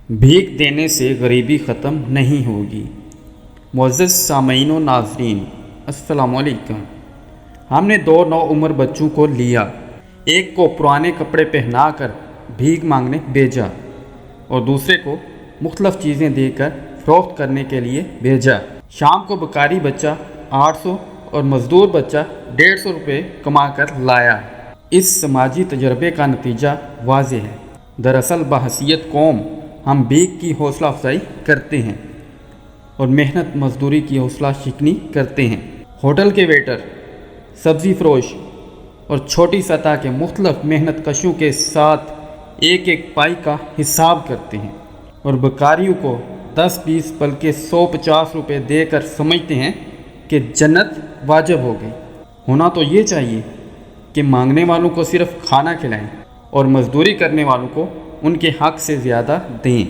भीख देने से गरीबी ख़त्म नहीं होगी। मुअज़्ज़ज़ सामईन व नाज़रीन, अस्सलामु अलैकुम। हमने दो नौउम्र बच्चों को लिया, एक को पुराने कपड़े पहनाकर भीख मांगने भेजा और दूसरे को मुख्तलिफ़ चीज़ें देकर फ़रोख्त करने के लिए भेजा। शाम को बेकारी बच्चा 800 और मज़दूर बच्चा 150 रुपये कमा कर लाया। इस समाजी तजर्बे का नतीजा वाज़ेह है। दरअसल बहसीयत कौम हम भीख की हौसला अफजाई करते हैं और मेहनत मजदूरी की हौसला शिकनी करते हैं। होटल के वेटर, सब्ज़ी फरोश और छोटी सतह के मुख्तलिफ मेहनत कशों के साथ एक एक पाई का हिसाब करते हैं और बेकारियों को 10-20 बल्कि 100-50 रुपये देकर समझते हैं कि जन्नत वाजिब हो गई। होना तो ये चाहिए कि मांगने वालों को सिर्फ खाना खिलाएं और मजदूरी करने वालों को उनके हक़ से ज़्यादा दें।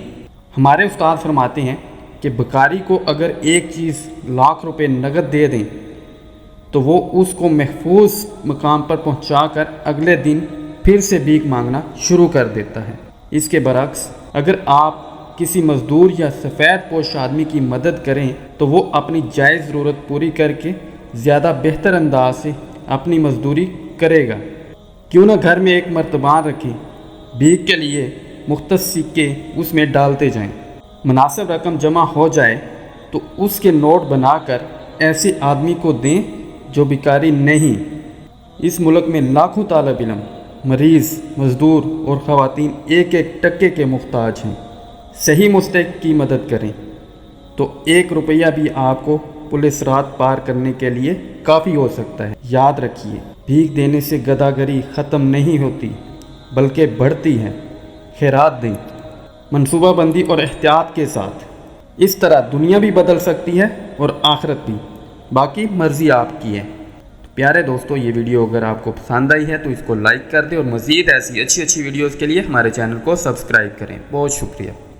हमारे उस्ताद फरमाते हैं कि बेकारी को अगर एक चीज़ लाख रुपए नगद दे दें तो वो उसको महफूज मकाम पर पहुंचाकर अगले दिन फिर से भीख मांगना शुरू कर देता है। इसके बरक्स अगर आप किसी मज़दूर या सफ़ेद पोश आदमी की मदद करें तो वो अपनी जायज़ ज़रूरत पूरी करके ज़्यादा बेहतर अंदाज से अपनी मजदूरी करेगा। क्यों ना घर में एक मर्तबान रखें, भीख के लिए मुख्तस सिक्के उसमें डालते जाएं। मुनासिब रकम जमा हो जाए तो उसके नोट बनाकर ऐसे आदमी को दें जो भिखारी नहीं। इस मुल्क में लाखों तालिब इल्म, मरीज़, मज़दूर और ख़वातीन एक एक टक्के के मुख्ताज हैं। सही मुस्तहिक़ की मदद करें तो 1 रुपया भी आपको पुलिस रात पार करने के लिए काफ़ी हो सकता है। याद रखिए, भीख देने से गदागरी ख़त्म नहीं होती बल्कि बढ़ती है। खैरात दें मनसूबाबंदी और एहतियात के साथ। इस तरह दुनिया भी बदल सकती है और आखिरत भी। बाकी मर्ज़ी आपकी है। प्यारे दोस्तों, ये वीडियो अगर आपको पसंद आई है तो इसको लाइक कर दें और मज़ीद ऐसी अच्छी वीडियोज़ के लिए हमारे चैनल को सब्सक्राइब करें। बहुत शुक्रिया।